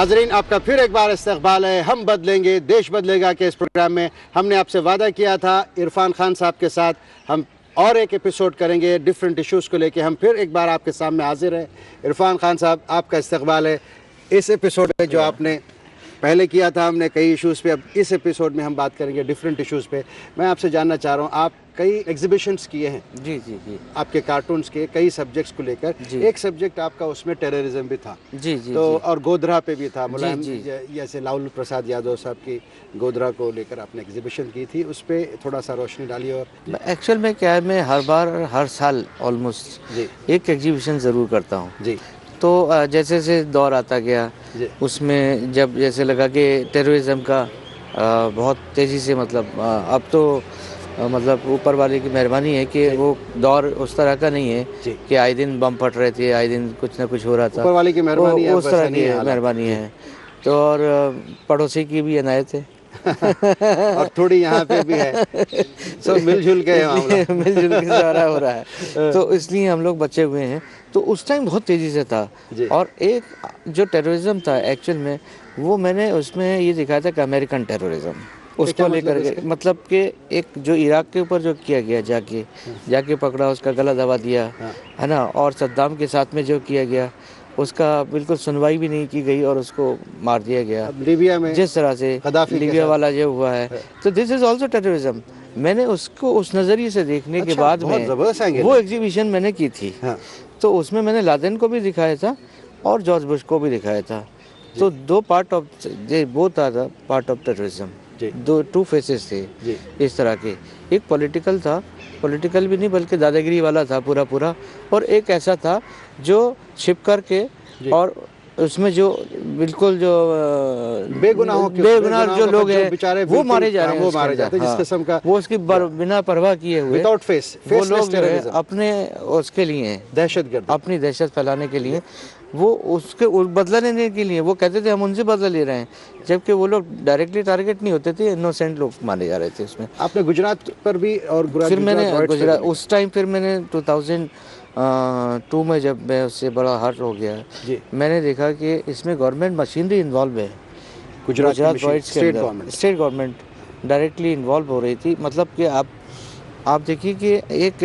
नाज़रीन, आपका फिर एक बार इस्तकबाल है हम बदलेंगे देश बदलेगा के इस प्रोग्राम में। हमने आपसे वादा किया था इरफान खान साहब के साथ हम और एक एपिसोड करेंगे डिफरेंट इश्यूज़ को लेके। हम फिर एक बार आपके सामने हाजिर हैं। इरफान खान साहब, आपका इस्तकबाल है इस एपिसोड में। जो आपने पहले किया था हमने कई इश्यूज़ पे, अब इस एपिसोड में हम बात करेंगे डिफरेंट इश्यूज़ पे। मैं आपसे जानना चाह रहा हूँ, आप कई एग्जीबिशंस किए हैं जी जी जी आपके कार्टून्स के कई सब्जेक्ट्स को लेकर। एक सब्जेक्ट आपका उसमें टेररिज्म भी था जी जी तो जी। और गोधरा पे भी था। मुलायम जी। जैसे लालू प्रसाद यादव साहब की गोधरा को लेकर आपने एग्जीबिशन की थी, उस पर थोड़ा सा रोशनी डालिए। और एक्चुअल में क्या है, मैं हर बार हर साल ऑलमोस्ट जी एक एग्जीबिशन ज़रूर करता हूँ। जी तो जैसे जैसे दौर आता गया जी उसमें जब जैसे लगा कि टेररिज्म का बहुत तेज़ी से मतलब अब तो मतलब ऊपर वाले की मेहरबानी है कि वो दौर उस तरह का नहीं है जी। कि आए दिन बम फट रहे थे, आए दिन कुछ ना कुछ हो रहा था। ऊपर वाले की मेहरबानी है, उस बस तरह नहीं की है हालात। मेहरबानी है। तो और पड़ोसी की भी इनायत है। और थोड़ी यहाँ पे भी है, सब मिलजुल के मामला मिलजुल के सारा हो रहा है। तो इसलिए हम लोग बचे हुए हैं। तो उस टाइम बहुत तेज़ी से था। जी। और एक जो टेररिज्म था एक्चुअल में, वो मैंने उसमें ये दिखाया था कि अमेरिकन टेररिज्म उसको लेकर के, मतलब कि एक जो इराक के ऊपर जो किया गया, जाके पकड़ा, उसका गला दबा दिया, है ना। और सद्दाम के साथ में जो किया गया उसका बिल्कुल सुनवाई भी नहीं की गई और उसको मार दिया गया। अब लीबिया में जिस तरह से लीबिया वाला जो हुआ है, तो दिस इज़ ऑल्सो टेररिज्म। मैंने उसको उस नज़रिए से देखने के बाद में वो एग्जीबिशन मैंने की थी। तो उसमें मैंने लादेन को भी दिखाया था और जॉर्ज बुश को भी दिखाया था। तो दो part of both are the part of terrorism. दो टू फेसेस थे इस तरह के। एक पॉलिटिकल था, पॉलिटिकल भी नहीं बल्कि दादागिरी वाला था पूरा, और एक ऐसा था जो छिप करके और उसमें जो बिल्कुल जो बेगुनाह जो लोग हैं वो मारे जा रहे हैं, वो मारे जाते हैं जिस किस्म का, वो उसकी बिना परवाह किए हुए विदाउट फेस, वो लोग अपने उसके लिए दहशतगर्द, अपनी दहशत फैलाने के लिए, वो उसके बदला लेने के लिए वो कहते थे हम उनसे बदला ले रहे हैं, जबकि वो लोग डायरेक्टली टारगेट नहीं होते थे, इनोसेंट लोग मारे जा रहे थे उसमें। आपने गुजरात पर भी और फिर मैंने गुजरात उस टाइम फिर मैंने 2002 में जब मैं उससे बड़ा हर्ट हो गया, मैंने देखा कि इसमें गवर्नमेंट मशीनरी इन्वॉल्व है। Gujarat state government directly involve हो रही थी। मतलब कि आप देखिए कि एक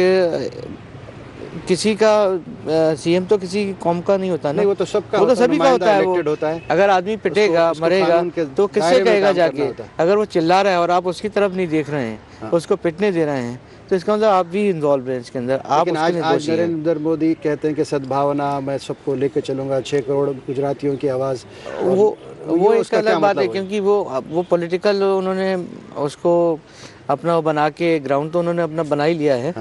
किसी का सीएम तो किसी कौम का नहीं होता ना, नहीं, वो तो सबका, वो तो सभी का होता है। होता है। अगर आदमी पिटेगा मरेगा तो किससे कहेगा जाके? अगर वो चिल्ला रहा है और आप उसकी तरफ नहीं देख रहे हैं, उसको पिटने दे रहे हैं, तो इसका मतलब आप भी इन्वॉल्व हैं इसके अंदर। आप आज नरेंद्र मोदी कहते हैं कि सद्भावना, मैं सबको लेकर चलूंगा, 6 करोड़ गुजरातियों की आवाज़, वो एक अलग बात है, क्योंकि वो पॉलिटिकल उन्होंने उसको अपना बना के ग्राउंड तो उन्होंने अपना बना ही लिया है।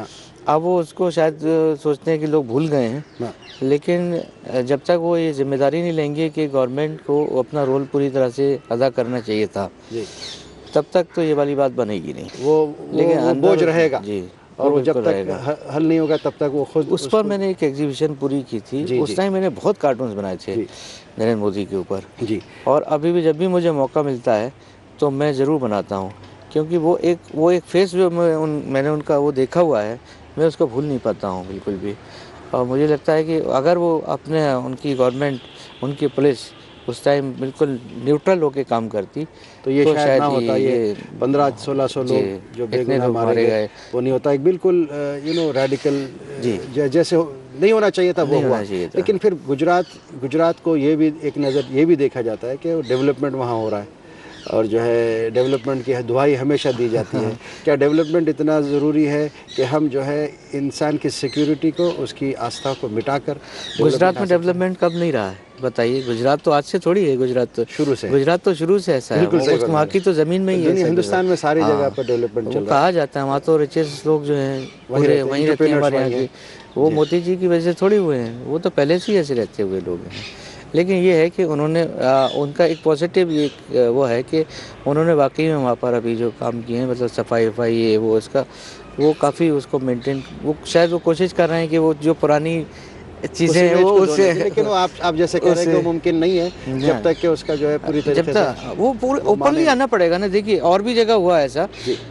अब वो उसको शायद सोचते हैं कि लोग भूल गए हैं, लेकिन जब तक वो ये जिम्मेदारी नहीं लेंगे कि गवर्नमेंट को अपना रोल पूरी तरह से अदा करना चाहिए था, तब तक तो ये वाली बात बनेगी नहीं। लेकिन वो बोझ रहेगा जी, और वो जब तक हल नहीं होगा तब तक वो खुद उस पर मैंने एक एग्जीबिशन पूरी की थी। उस टाइम मैंने बहुत कार्टून्स बनाए थे नरेंद्र मोदी के ऊपर जी। और अभी भी जब भी मुझे मौका मिलता है तो मैं ज़रूर बनाता हूँ, क्योंकि वो एक फेस जो मैंने उनका वो देखा हुआ है, मैं उसको भूल नहीं पाता हूँ बिल्कुल भी। और मुझे लगता है कि अगर वो उनकी गवर्नमेंट, उनकी पुलिस उस टाइम बिल्कुल न्यूट्रल होकर काम करती तो ये शायद ना होता। ये 1500-1600 लोग जो बेगुनाह मारे गए वो नहीं होता। एक बिल्कुल रेडिकल जैसे नहीं होना चाहिए था वो हुआ। लेकिन फिर गुजरात को ये भी एक नज़र ये भी देखा जाता है कि डेवलपमेंट वहाँ हो रहा है, और जो है डेवलपमेंट की दुआई हमेशा दी जाती है। क्या डेवलपमेंट इतना ज़रूरी है कि हम जो है इंसान की सिक्योरिटी को, उसकी आस्था को मिटाकर? गुजरात में डेवलपमेंट कब नहीं रहा है बताइए? गुजरात तो आज से थोड़ी है, गुजरात तो शुरू से ऐसा है। वहाँ की तो ज़मीन में ही है। हिंदुस्तान में सारी जगह पर डेवलपमेंट चल रहा है। कहा जाता है वहाँ तो रिचेस्ट लोग जो हैं वहीं रहते हैं हमारे यहाँ के। वो मोदी जी की वजह से थोड़ी हुए हैं, वो तो पहले से ही ऐसे रहते हुए लोग हैं। लेकिन ये है कि उन्होंने उनका एक पॉजिटिव वो है कि उन्होंने वाकई में वहाँ पर अभी जो काम किए हैं, मतलब सफाई ये वो इसका वो काफ़ी उसको मेंटेन, वो शायद वो कोशिश कर रहे हैं कि वो जो पुरानी चीज़ें हैं वो उससे, लेकिन वो आप जैसे कह रहे हैं कि वो मुमकिन नहीं है जब तक कि उसका जो है पूरी तरीके से वो पूरे ओपनली आना पड़ेगा ना। देखिए और भी जगह हुआ ऐसा,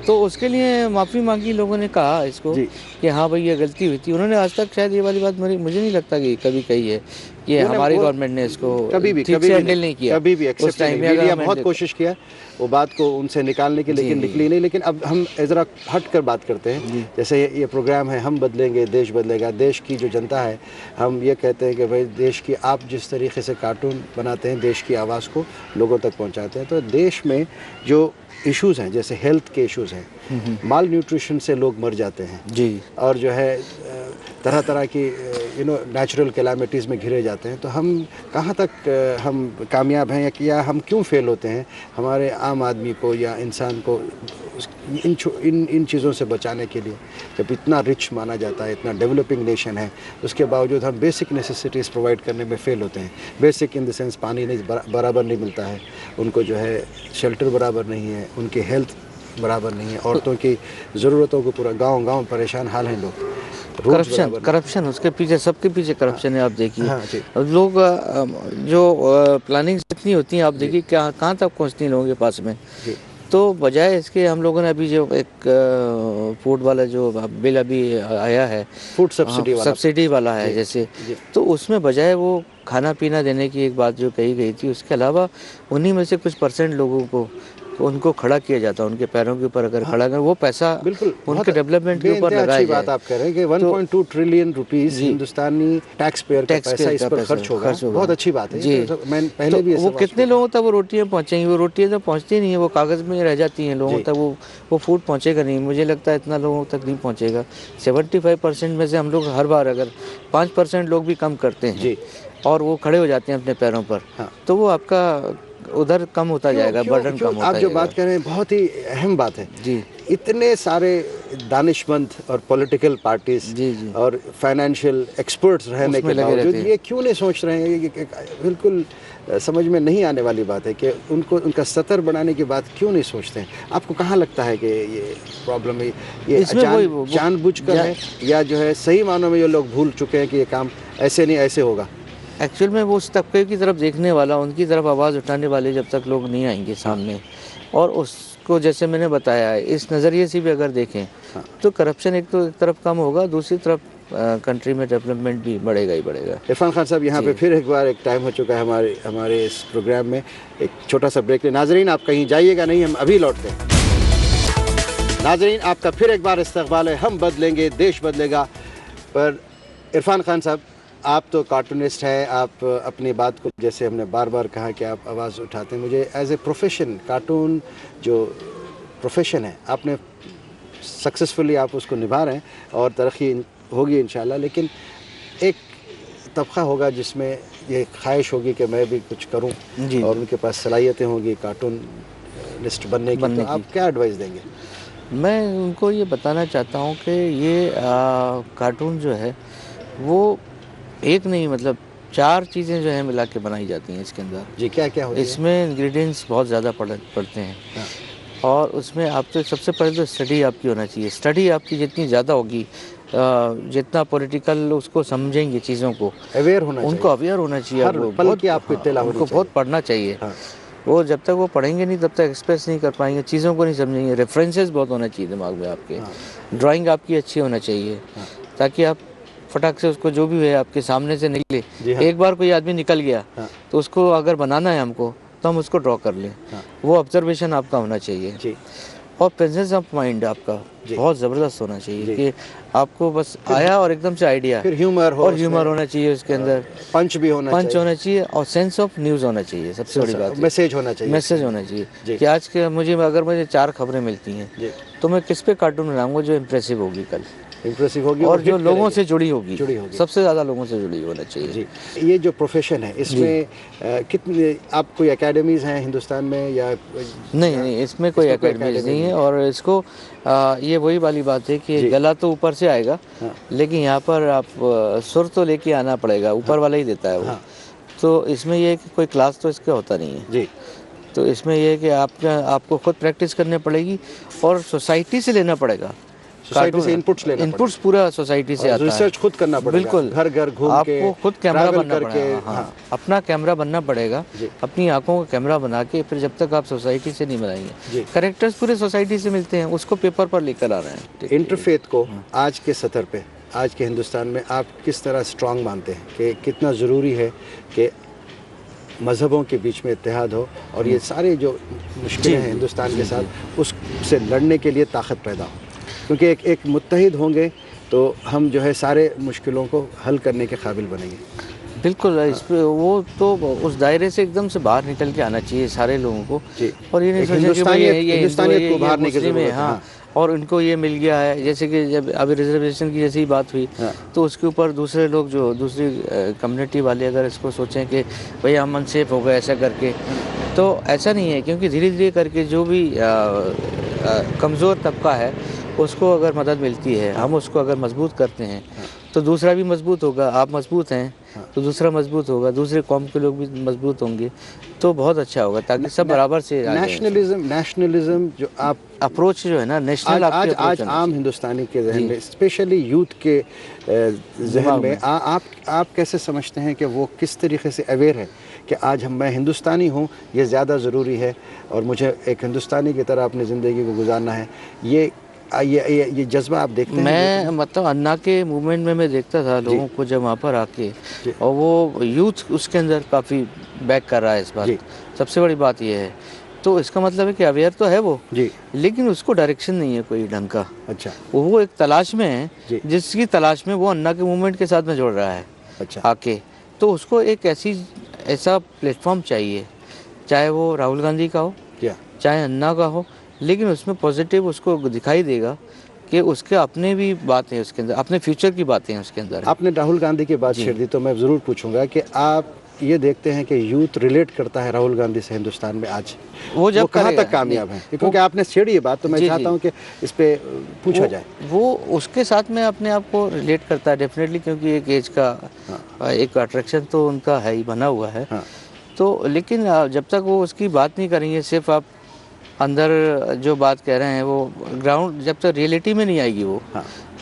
तो उसके लिए माफ़ी मांगी लोगों ने, कहा इसको कि हाँ भाई ये गलती हुई थी। उन्होंने आज तक शायद ये वाली बात मुझे नहीं लगता कि कभी कही है। ये हमारी गवर्नमेंट ने इसको ठीक से हैंडल नहीं किया, कभी भी एक्सेप्ट नहीं। मीडिया बहुत कोशिश किया वो बात को उनसे निकालने की, लेकिन निकली नहीं। लेकिन अब हम जरा हट कर बात करते हैं। जैसे ये प्रोग्राम है हम बदलेंगे देश बदलेगा, देश की जो जनता है हम ये कहते हैं कि भाई देश की आप जिस तरीके से कार्टून बनाते हैं, देश की आवाज़ को लोगों तक पहुंचाते हैं, तो देश में जो इश्यूज़ हैं जैसे हेल्थ के इश्यूज़ हैं, माल न्यूट्रिशन से लोग मर जाते हैं जी, और जो है तरह तरह की नेचुरल कैलामिटीज़ में घिरे जाते हैं। तो हम कहाँ तक हम कामयाब हैं या हम क्यों फेल होते हैं हमारे आम आदमी को या इंसान को इन चीज़ों से बचाने के लिए? जब इतना रिच माना जाता है, इतना डेवलपिंग नेशन है, उसके बावजूद हम बेसिक नेसेसिटीज़ प्रोवाइड करने में फ़ेल होते हैं। बेसिक इन द सेंस पानी नहीं बराबर नहीं मिलता है उनको, जो है शेल्टर बराबर नहीं है, उनकी हेल्थ बराबर नहीं है, औरतों की ज़रूरतों को पूरा गांव परेशान हाल हैं लोग। करप्शन उसके पीछे, सबके पीछे करप्शन है। आप देखिए लोग जो प्लानिंग इतनी होती है, आप देखिए कहाँ तक पहुँचती है लोगों के पास में। तो बजाय इसके हम लोगों ने अभी जो एक फूड वाला जो बिल अभी आया है, फूड सब्सिडी वाला है जैसे, तो उसमें बजाय वो खाना पीना देने की एक बात जो कही गई थी, उसके अलावा उन्हीं में से कुछ % लोगों को उनको खड़ा किया जाता है, उनके पैरों के ऊपर अगर खड़ा कर, वो पैसा बिल्कुल उनके डेवलपमेंट के ऊपर लगाया जाए। बात आप कह रहे हैं कि 1.2 ट्रिलियन रुपीस हिंदुस्तानी टैक्स पेयर का पैसा इस पर खर्च होगा, बहुत अच्छी बात है जी। मैं पहले भी वो कितने लोगों तक वो रोटियां पहुंचेंगी? वो रोटियां तो पहुंचती नहीं है, वो कागज़ में रह जाती हैं लोगों तक, वो फूड पहुंचेगा नहीं। मुझे लगता है इतना लोगों तक नहीं पहुंचेगा। 75% में से हम लोग हर बार अगर 5% लोग भी कम करते हैं और वो खड़े हो जाते हैं अपने पैरों पर, तो वो आपका उधर कम होता जाएगा, बर्डन कम होता जाएगा। आप जो बात कर रहे हैं बहुत ही अहम बात है जी। इतने सारे दानिशमंद और पॉलिटिकल पार्टीज और फाइनेंशियल एक्सपर्ट्स रहने के बावजूद ये क्यों नहीं सोच रहे हैं? ये बिल्कुल समझ में नहीं आने वाली बात है कि उनका सतर बढ़ाने की बात क्यों नहीं सोचते हैं। आपको कहाँ लगता है कि ये प्रॉब्लम है, ये जानबूझकर है या जो है सही मानों में ये लोग भूल चुके हैं कि ये काम ऐसे नहीं ऐसे होगा? एक्चुअल में वो उस तबके की तरफ देखने वाला, उनकी तरफ आवाज़ उठाने वाले जब तक लोग नहीं आएंगे सामने, और उसको जैसे मैंने बताया है इस नज़रिए से भी अगर देखें तो करप्शन एक तरफ कम होगा, दूसरी तरफ कंट्री में डेवलपमेंट भी बढ़ेगा ही बढ़ेगा। इरफान खान साहब, यहाँ पे फिर एक बार एक टाइम हो चुका है हमारे इस प्रोग्राम में, एक छोटा सा ब्रेक ले। नाजरीन आप कहीं जाइएगा नहीं, हम अभी लौटते हैं। नाजरीन आपका फिर एक बार इस्तकबाल है हम बदलेंगे देश बदलेगा पर। इरफान खान साहब, आप तो कार्टूनिस्ट हैं, आप अपनी बात को जैसे हमने बार बार कहा कि आप आवाज़ उठाते हैं। मुझे एज ए प्रोफेशन, कार्टून जो प्रोफेशन है आपने सक्सेसफुली आप उसको निभा रहे हैं और तरक्की होगी इंशाल्लाह, लेकिन एक तबका होगा जिसमें ये ख्वाहिश होगी कि मैं भी कुछ करूं और उनके पास सलाहियतें होंगी कार्टूनिस्ट बनने की, तो आप क्या एडवाइस देंगे? मैं उनको ये बताना चाहता हूँ कि ये कार्टून जो है वो एक नहीं, मतलब 4 चीज़ें जो है मिला के बनाई जाती हैं इसके अंदर जी। क्या क्या होता है इसमें? इंग्रेडिएंट्स बहुत ज़्यादा पड़ते हैं और उसमें आप तो सबसे पहले तो स्टडी आपकी होना चाहिए। स्टडी आपकी जितनी ज़्यादा होगी, जितना पॉलिटिकल उसको समझेंगे, चीज़ों को अवेयर होना चाहिए, उनको अवेयर होना चाहिए, उनको बहुत पढ़ना चाहिए। वो जब तक वो पढ़ेंगे नहीं तब तक एक्सप्रेस नहीं कर पाएंगे, चीज़ों को नहीं समझेंगे। रेफरेंसेस बहुत होना चाहिए दिमाग में आपके, ड्राइंग आपकी अच्छी होना चाहिए ताकि आप फटाक से उसको जो भी है आपके सामने से निकले। एक बार कोई आदमी निकल गया तो उसको अगर बनाना है हमको तो हम उसको ड्रॉ कर लें। वो ऑब्जर्वेशन आपका होना चाहिए और प्रेजेंस ऑफ माइंड आपका बहुत ज़बरदस्त होना चाहिए कि आपको बस आया और एकदम से आइडिया, फिर ह्यूमर होना चाहिए उसके अंदर, पंच होना चाहिए और सेंस ऑफ न्यूज़ होना चाहिए। सबसे बड़ी बात मैसेज होना चाहिए कि आज के अगर मुझे 4 खबरें मिलती हैं तो मैं किस पे कार्टून बनाऊंगा जो इम्प्रेसिव होगी, कल इम्प्रेसिव होगी और जो लोगों से जुड़ी होगी, सबसे ज़्यादा लोगों से जुड़ी होना चाहिए जी। ये जो प्रोफेशन है इसमें कितने आप कोई एकेडमीज़ हैं हिंदुस्तान में या नहीं? इसमें कोई एकेडमीज़ नहीं है और इसको ये वही वाली बात है कि गला तो ऊपर से आएगा लेकिन यहाँ पर आप सुर तो लेके आना पड़ेगा, ऊपर वाला ही देता है वो। तो इसमें ये है कि कोई क्लास तो इसका होता नहीं है जी। तो इसमें यह है कि आपको खुद प्रैक्टिस करनी पड़ेगी और सोसाइटी से लेना पड़ेगा, सोसाइटी से इनपुट्स पूरा सोसाइटी से आता है, रिसर्च खुद करना पड़ेगा, बिल्कुल घर घर घूम के आपको खुद कैमरा बनना पड़ेगा, अपना कैमरा बनना पड़ेगा, अपनी आंखों का कैमरा बना के फिर जब तक आप सोसाइटी से नहीं बनाएंगे। कैरेक्टर्स पूरे सोसाइटी से मिलते हैं, उसको पेपर पर लेकर आ रहे हैं। इंटरफेथ को आज के सतर पे आज के हिंदुस्तान में आप किस तरह स्ट्रांग मानते हैं कि कितना ज़रूरी है कि मज़हबों के बीच में इत्तेहाद हो और ये सारे जो मुश्किलें हैं हिंदुस्तान के साथ उससे लड़ने के लिए ताकत पैदा हो, क्योंकि एक मुत्तहिद होंगे तो हम जो है सारे मुश्किलों को हल करने के काबिल बनेंगे। बिल्कुल, इस पे वो तो उस दायरे से एकदम से बाहर निकल के आना चाहिए सारे लोगों को, और ये नहीं सोचना कि भाई ये हिंदुस्तानियत को बाहर निकलने में, हाँ, और उनको ये मिल गया है। जैसे कि जब अभी रिजर्वेशन की जैसी बात हुई, तो उसके ऊपर दूसरे लोग जो दूसरी कम्युनिटी वाले अगर इसको सोचें कि भाई हम अनसेफ हो गए ऐसा करके, तो ऐसा नहीं है, क्योंकि धीरे धीरे करके जो भी कमज़ोर तबका है उसको अगर मदद मिलती है, हम उसको अगर मजबूत करते हैं तो दूसरा भी मजबूत होगा। आप मजबूत हैं तो दूसरा मजबूत होगा, दूसरे कौम के लोग भी मजबूत होंगे, तो बहुत अच्छा होगा, ताकि सब बराबर से। नेशनलिज्म जो आप अप्रोच जो है ना नेशनल, आज आम हिंदुस्तानी के जहन में, स्पेशली यूथ के जहन में, आप कैसे समझते हैं कि वो किस तरीके से अवेयर है कि आज मैं हिंदुस्तानी हूँ, ये ज़्यादा ज़रूरी है और मुझे एक हिंदुस्तानी की तरह अपनी ज़िंदगी को गुजारना है, ये जज्बा आप देखते हैं? मैं मतलब अन्ना के मूवमेंट में मैं देखता था लोगों को जब वहाँ पर आके, और वो यूथ उसके अंदर काफ़ी बैक कर रहा है इस बार, सबसे बड़ी बात ये है। तो इसका मतलब है कि अवेयर तो है वो जी, लेकिन उसको डायरेक्शन नहीं है कोई ढंग का। अच्छा, वो एक तलाश में है, जिसकी तलाश में वो अन्ना के मूवमेंट के साथ में जुड़ रहा है। अच्छा, आके तो उसको एक ऐसा प्लेटफॉर्म चाहिए, चाहे वो राहुल गांधी का हो चाहे अन्ना का हो, लेकिन उसमें पॉजिटिव उसको दिखाई देगा कि उसके अपने भी बातें उसके अंदर, अपने फ्यूचर की बातें उसके अंदर। आपने राहुल गांधी की बात छेड़ दी, तो मैं ज़रूर पूछूंगा कि आप ये देखते हैं कि यूथ रिलेट करता है राहुल गांधी से हिंदुस्तान में आज, वो कहाँ तक कामयाब है? क्योंकि आपने छेड़ी ये बात, तो मैं चाहता हूँ कि इस पे पूछा जाए। वो उसके साथ में अपने आप को रिलेट करता है डेफिनेटली, क्योंकि एक एज का एक अट्रैक्शन तो उनका है ही, बना हुआ है। तो लेकिन जब तक वो उसकी बात नहीं करेंगे, सिर्फ आप अंदर जो बात कह रहे हैं वो ग्राउंड, जब तक रियलिटी में नहीं आएगी वो,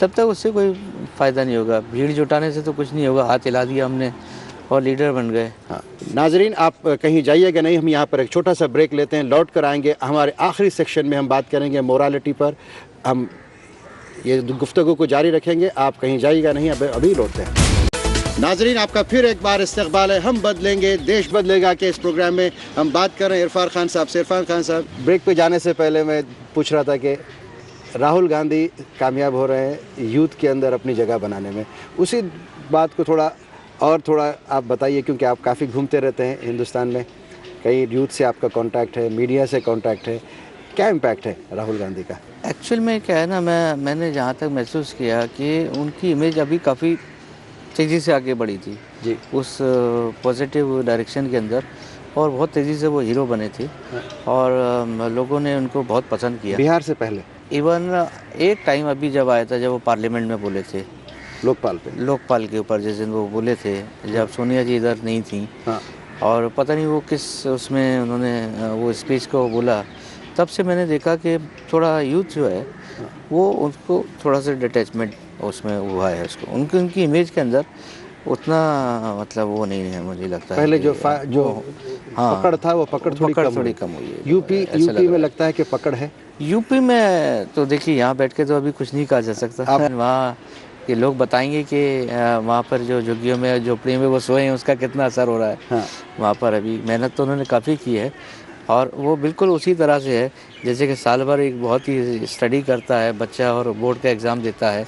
तब तक उससे कोई फ़ायदा नहीं होगा। भीड़ जुटाने से तो कुछ नहीं होगा, हाथ हिला दिया हमने और लीडर बन गए। नाजरीन, आप कहीं जाइएगा नहीं, हम यहाँ पर एक छोटा सा ब्रेक लेते हैं, लौट कर आएंगे। हमारे आखिरी सेक्शन में हम बात करेंगे मोरालिटी पर, हम ये गुफ्तगू को जारी रखेंगे, आप कहीं जाइएगा नहीं, अभी लौटते हैं। नाजरीन, आपका फिर एक बार इस्तकबाल है हम बदलेंगे देश बदलेगा के इस प्रोग्राम में हम बात कर रहे हैं इरफान खान साहब से। इरफान खान साहब, ब्रेक पे जाने से पहले मैं पूछ रहा था कि राहुल गांधी कामयाब हो रहे हैं यूथ के अंदर अपनी जगह बनाने में, उसी बात को थोड़ा आप बताइए, क्योंकि आप काफ़ी घूमते रहते हैं हिंदुस्तान में, कई यूथ से आपका कांटेक्ट है, मीडिया से कांटेक्ट है, क्या इम्पैक्ट है राहुल गांधी का? एक्चुअल में क्या है ना, मैंने जहाँ तक महसूस किया कि उनकी इमेज अभी काफ़ी तेज़ी से आगे बढ़ी थी जी, उस पॉजिटिव डायरेक्शन के अंदर, और बहुत तेज़ी से वो हीरो बने थे और लोगों ने उनको बहुत पसंद किया। बिहार से पहले इवन एक टाइम अभी जब आया था, जब वो पार्लियामेंट में बोले थे लोकपाल के ऊपर, जिस दिन वो बोले थे, जब सोनिया जी इधर नहीं थी, और पता नहीं वो किस उसमें उन्होंने वो स्पीच को बोला, तब से मैंने देखा कि थोड़ा यूथ जो है वो उनको थोड़ा सा डिटैचमेंट उसमें हुआ है, उसको उनकी इमेज के अंदर उतना मतलब वो नहीं है, मुझे लगता पहले है। जो पकड़ था वो पकड़ थोड़ी कम हुई है। यूपी में लगता है कि पकड़ है। यूपी में तो देखिए, यहाँ बैठ के तो अभी कुछ नहीं कहा जा सकता। वहाँ के लोग बताएंगे कि वहाँ पर जो झुग्गियों में झोपड़ी में वो सोए हैं उसका कितना असर हो रहा है। वहाँ पर अभी मेहनत तो उन्होंने काफ़ी की है, और वो बिल्कुल उसी तरह से है जैसे कि साल भर एक बहुत ही स्टडी करता है बच्चा और बोर्ड का एग्ज़ाम देता है,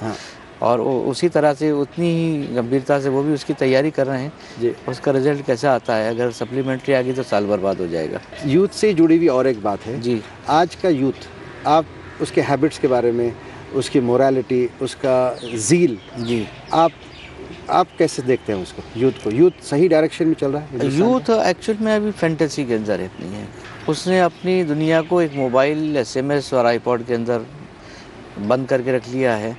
और उसी तरह से उतनी ही गंभीरता से वो भी उसकी तैयारी कर रहे हैं जी। उसका रिजल्ट कैसा आता है, अगर सप्लीमेंट्री आ गई तो साल बर्बाद हो जाएगा। यूथ से जुड़ी हुई और एक बात है जी, आज का यूथ, आप उसके हैबिट्स के बारे में, उसकी मोरालिटी, उसका ज़ील जी, आप कैसे देखते हैं उसको, यूथ को? यूथ सही डायरेक्शन में चल रहा है? यूथ एक्चुअल में अभी फैंटेसी के अंदर नहीं है, उसने अपनी दुनिया को एक मोबाइल, SMS और आईपॉड के अंदर बंद करके रख लिया है,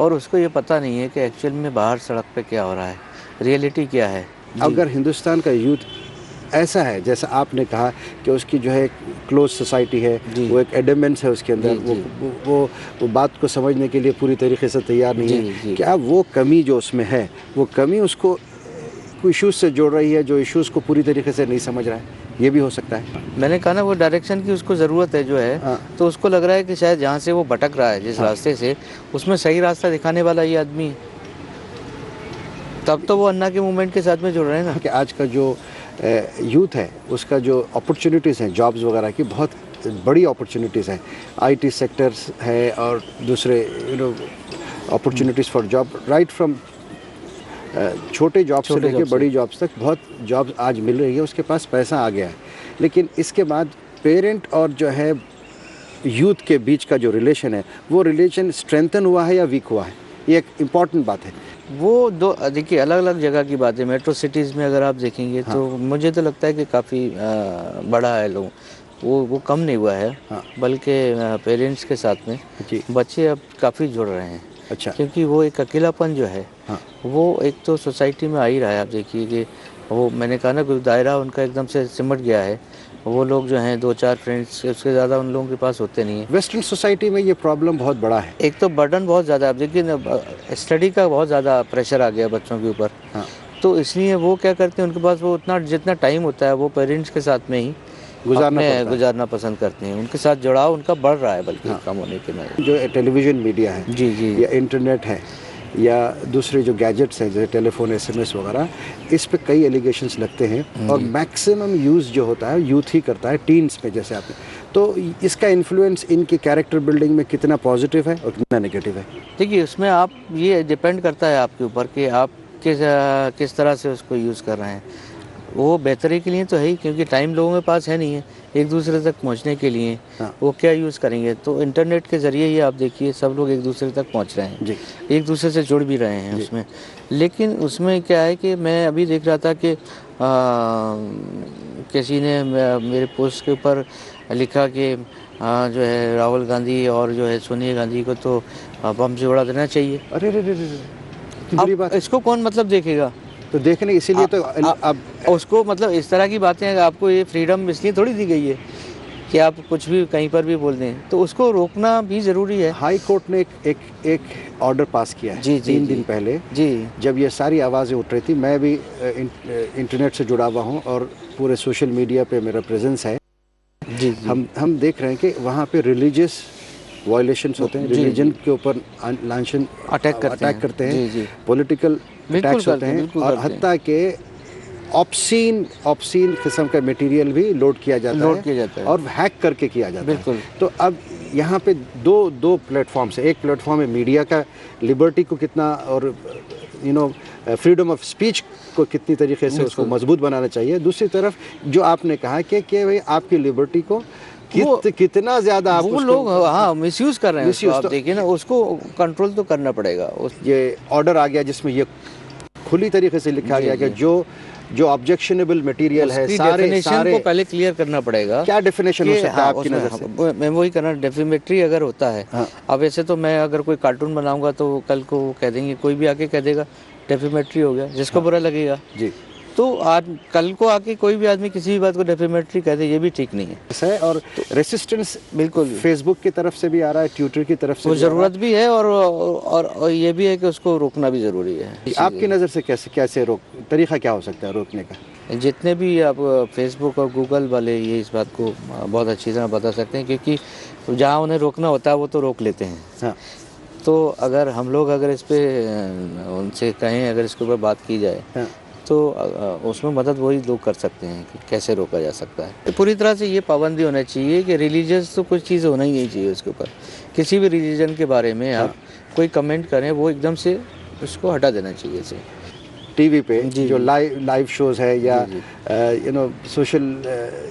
और उसको ये पता नहीं है कि एक्चुअल में बाहर सड़क पे क्या हो रहा है, रियलिटी क्या है। अगर हिंदुस्तान का यूथ ऐसा है जैसा आपने कहा कि उसकी जो है क्लोज सोसाइटी है, वो एक एडमेंस है उसके अंदर, वो बात को समझने के लिए पूरी तरीके से तैयार नहीं है, क्या वो कमी जो उसमें है, वो कमी उसको इश्यूज से जोड़ रही है, जो इश्यूज को पूरी तरीके से नहीं समझ रहा है? ये भी हो सकता है। मैंने कहा ना, वो डायरेक्शन की उसको ज़रूरत है जो है, तो उसको लग रहा है कि शायद जहाँ से वो भटक रहा है जिस रास्ते से, उसमें सही रास्ता दिखाने वाला ये आदमी तब तो वो अन्ना के मूवमेंट के साथ में जुड़ रहे हैं ना कि आज का जो यूथ है उसका जो अपॉर्चुनिटीज़ हैं जॉब्स वगैरह की बहुत बड़ी अपॉर्चुनिटीज़ हैं, आईटी सेक्टर्स है और दूसरे opportunities for job right from छोटे जॉब से लेकर बड़ी जॉब्स तक बहुत जॉब आज मिल रही है, उसके पास पैसा आ गया है। लेकिन इसके बाद पेरेंट और जो है यूथ के बीच का जो रिलेशन है वो रिलेशन स्ट्रेंथन हुआ है या वीक हुआ है, ये एक इम्पॉर्टेंट बात है। वो दो देखिए अलग अलग जगह की बात है। मेट्रो सिटीज़ में अगर आप देखेंगे तो मुझे तो लगता है कि काफ़ी बड़ा है लोग, वो कम नहीं हुआ है, बल्कि पेरेंट्स के साथ में बच्चे अब काफ़ी जुड़ रहे हैं। अच्छा, क्योंकि वो एक अकेलापन जो है वो एक तो सोसाइटी में आ ही रहा है। आप देखिए कि वो मैंने कहा ना कोई दायरा उनका एकदम से सिमट गया है। वो लोग जो हैं 2-4 फ्रेंड्स, उसके ज़्यादा उन लोगों के पास होते नहीं है। वेस्टर्न सोसाइटी में ये प्रॉब्लम बहुत बड़ा है। एक तो बर्डन बहुत ज़्यादा, आप देखिए स्टडी का बहुत ज़्यादा प्रेशर आ गया बच्चों के ऊपर। तो इसलिए वो क्या करते हैं, उनके पास वो उतना जितना टाइम होता है वो पेरेंट्स के साथ में ही गुजारना पसंद करते हैं। उनके साथ जुड़ाव उनका बढ़ रहा है बल्कि कम होने के में। जो टेलीविज़न मीडिया है जी या इंटरनेट है या दूसरे जो गैजेट्स हैं जैसे टेलीफोन, एसएमएस वगैरह, इस पे कई एलिगेशंस लगते हैं और मैक्सिमम यूज़ जो होता है यूथ ही करता है, टीन्स पे जैसे आपने। तो इसका इन्फ्लुएंस इनकी कैरेक्टर बिल्डिंग में कितना पॉजिटिव है और कितना नेगेटिव है? देखिए उसमें आप ये डिपेंड करता है आपके ऊपर कि आप किस तरह से उसको यूज़ कर रहे हैं। वो बेहतरी के लिए तो है ही, क्योंकि टाइम लोगों के पास है नहीं है एक दूसरे तक पहुंचने के लिए। वो क्या यूज़ करेंगे, तो इंटरनेट के ज़रिए ही आप देखिए सब लोग एक दूसरे तक पहुंच रहे हैं, एक दूसरे से जुड़ भी रहे हैं उसमें। लेकिन उसमें क्या है कि मैं अभी देख रहा था कि किसी ने मेरे पोस्ट के ऊपर लिखा कि जो है राहुल गांधी और जो है सोनिया गांधी को तो बम से उड़ा देना चाहिए। अरे इसको कौन मतलब देखेगा? तो देखने इसीलिए तो अब उसको मतलब इस तरह की बातें आपको ये फ्रीडम इसलिए थोड़ी दी गई है कि आप कुछ भी कहीं पर भी बोल दें, तो उसको रोकना भी ज़रूरी है। हाई कोर्ट ने एक ऑर्डर पास किया है 3 दिन पहले, जब ये सारी आवाज़ें उठ रही थी। मैं भी इंटरनेट से जुड़ा हुआ हूँ और पूरे सोशल मीडिया पे मेरा प्रेजेंस है। हम देख रहे हैं कि वहाँ पे रिलीजियस वायलेशंस होते हैं, रिलीजन के ऊपर लांछन अटैक करते हैं, पॉलिटिकल अटैक्स होते हैं और हत्ता के ऑब्सीन किस्म का मटेरियल भी लोड किया जाता है और हैक करके किया जाता है। तो अब यहाँ पे दो प्लेटफॉर्म्स है। एक प्लेटफॉर्म है मीडिया का, लिबर्टी को कितना और फ्रीडम ऑफ स्पीच को कितनी तरीके से उसको मजबूत बनाना चाहिए। दूसरी तरफ जो आपने कहा कि भाई आपकी लिबर्टी को कितना ज्यादा आप वो लोग मिसयूज कर रहे हैं। आप देखिए ना, उसको कंट्रोल तो करना पड़ेगा। ये ऑर्डर आ गया जिसमें ये खुली तरीके से लिखा गया कि जो ऑब्जेक्शनेबल मटेरियल है सारे को पहले क्लियर करना पड़ेगा। क्या डेफिनेशन हो सकता है आपकी नजर से? मैं वही करना, डेफिमेट्री अगर होता है। अब ऐसे तो मैं अगर कोई कार्टून बनाऊंगा तो कल को वो कह देंगे, कोई भी आके कह देगा डेफिमेट्री हो गया, जिसको बुरा लगेगा। तो आज कल को आके कोई भी आदमी किसी भी बात को डेफिमेट्री कह दे, ये भी ठीक नहीं है। और रेसिस्टेंस बिल्कुल फेसबुक की तरफ से भी आ रहा है, ट्विटर की तरफ से वो ज़रूरत भी है और ये भी है कि उसको रोकना भी ज़रूरी है। आपकी नज़र से कैसे तरीका क्या हो सकता है रोकने का? जितने भी आप फेसबुक और गूगल वाले ये इस बात को बहुत अच्छी तरह बता सकते हैं, क्योंकि जहाँ उन्हें रोकना होता है वो तो रोक लेते हैं। तो अगर हम लोग इस पर उनसे कहें, अगर इसके ऊपर बात की जाए तो उसमें मदद वही लोग कर सकते हैं कि कैसे रोका जा सकता है। तो पूरी तरह से ये पाबंदी होना चाहिए कि रिलीजियस तो कुछ चीज़ होना ही नहीं चाहिए उसके ऊपर। किसी भी रिलीजन के बारे में आप कोई कमेंट करें वो एकदम से उसको हटा देना चाहिए से। टीवी पे जो लाइव शोज़ है या सोशल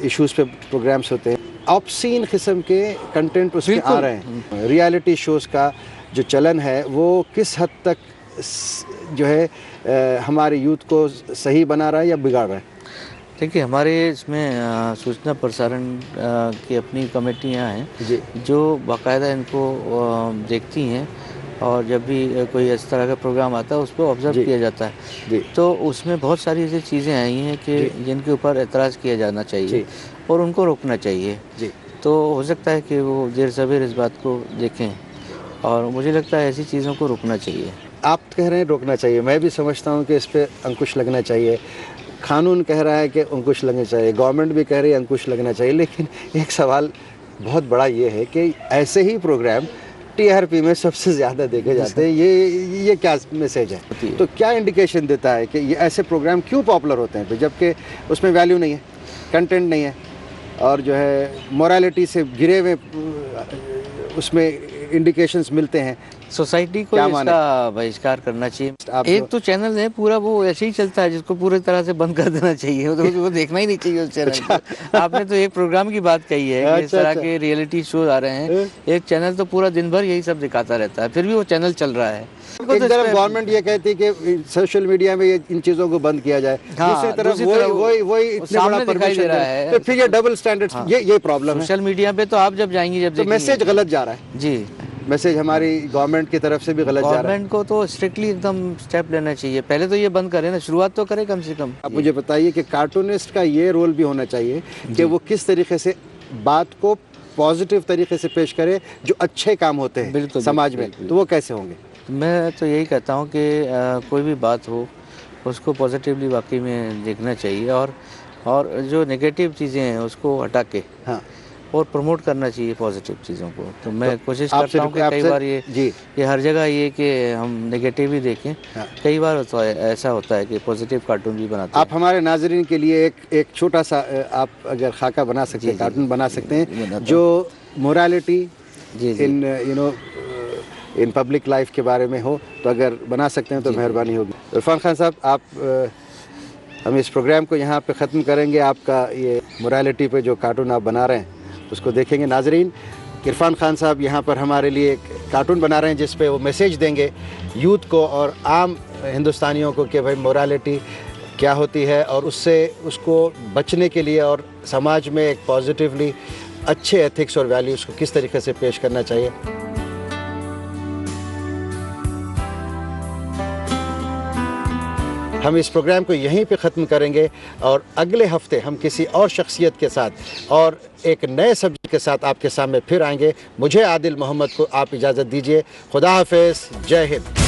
इश्यूज़ पे प्रोग्राम्स होते हैं, ऑब्सीन किस्म के कंटेंट उसमें आ रहे हैं। रियलिटी शोज़ का जो चलन है वो किस हद तक जो है हमारे यूथ को सही बना रहा है या बिगाड़ रहा है? देखिए हमारे इसमें सूचना प्रसारण की अपनी कमेटियाँ हैं जो बाकायदा इनको देखती हैं, और जब भी कोई इस तरह का प्रोग्राम आता है उस पर ऑब्जर्व किया जाता है। तो उसमें बहुत सारी ऐसी चीज़ें आई हैं कि जिनके ऊपर एतराज़ किया जाना चाहिए और उनको रोकना चाहिए। तो हो सकता है कि वो देर सवेर इस बात को देखें, और मुझे लगता है ऐसी चीज़ों को रोकना चाहिए। आप कह रहे हैं रोकना चाहिए, मैं भी समझता हूँ कि इस पर अंकुश लगना चाहिए। कानून कह रहा है कि अंकुश लगना चाहिए, गवर्नमेंट भी कह रही है अंकुश लगना चाहिए। लेकिन एक सवाल बहुत बड़ा ये है कि ऐसे ही प्रोग्राम टीआरपी में सबसे ज़्यादा देखे जाते हैं। ये क्या मैसेज है? तो क्या इंडिकेशन देता है कि ये ऐसे प्रोग्राम क्यों पॉपुलर होते हैं, जबकि उसमें वैल्यू नहीं है, कंटेंट नहीं है, और जो है मोरालिटी से घिरे हुए उसमें इंडिकेशंस मिलते हैं? सोसाइटी को इसका बहिष्कार करना चाहिए। एक तो चैनल है पूरा वो ऐसे ही चलता है जिसको पूरी तरह से बंद कर देना चाहिए, तो वो देखना ही नहीं चाहिए उस चैनल को। आपने तो एक प्रोग्राम की बात कही है कि इस तरह के रियलिटी शो आ रहे हैं, एक चैनल तो पूरा दिन भर यही सब दिखाता रहता है, फिर भी वो चैनल चल रहा है। एक तरफ गवर्नमेंट ये कहती है कि सोशल मीडिया में ये इन चीजों को बंद किया जाए, दूसरी तरफ वही इतना बड़ा परमिशन दे रहा है, तो फिर ये डबल स्टैंडर्ड्स, ये प्रॉब्लम है। सोशल मीडिया पे तो आप जब जाएंगी जब तो मैसेज गलत जा रहा है जी, मैसेज हमारी गवर्नमेंट की तरफ से भी गलत जा रहा है। गवर्नमेंट को तो स्ट्रिक्टली एकदम स्टेप लेना चाहिए, पहले तो ये बंद करे ना, शुरुआत तो करे कम से कम। अब मुझे बताइए कि कार्टूनिस्ट का ये रोल भी होना चाहिए कि वो किस तरीके से बात को पॉजिटिव तरीके से पेश करे, जो अच्छे काम होते हैं समाज में, तो वो कैसे होंगे? मैं तो यही कहता हूँ कि कोई भी बात हो उसको पॉजिटिवली वाकई में देखना चाहिए, और जो नेगेटिव चीज़ें हैं उसको हटा के हाँ और प्रमोट करना चाहिए पॉजिटिव चीज़ों को। तो मैं कोशिश करता हूँ कि कई बार ये हर जगह ये कि हम नेगेटिव ही देखें। हाँ। कई बार होता है, ऐसा होता है कि पॉजिटिव कार्टून भी बनाते हैं। आप हमारे नाजरीन के लिए एक छोटा सा आप अगर खाका बना सकते हैं, कार्टून बना सकते हैं जो मोरालिटी इन पब्लिक लाइफ के बारे में हो, तो अगर बना सकते हैं तो मेहरबानी होगी। इरफान खान साहब, आप हम इस प्रोग्राम को यहाँ पे ख़त्म करेंगे। आपका ये मोरालिटी पे जो कार्टून आप बना रहे हैं उसको देखेंगे नाजरीन। इरफान खान साहब यहाँ पर हमारे लिए एक कार्टून बना रहे हैं जिस पे वो मैसेज देंगे यूथ को और आम हिंदुस्तानियों को कि भाई मोरालिटी क्या होती है, और उसको बचने के लिए और समाज में एक पॉजिटिवली अच्छे एथिक्स और वैल्यूज़ को किस तरीके से पेश करना चाहिए। हम इस प्रोग्राम को यहीं पे ख़त्म करेंगे और अगले हफ्ते हम किसी और शख्सियत के साथ और एक नए सब्जेक्ट के साथ आपके सामने फिर आएंगे। मुझे आदिल मोहम्मद को आप इजाज़त दीजिए। खुदा हाफिज़, जय हिंद।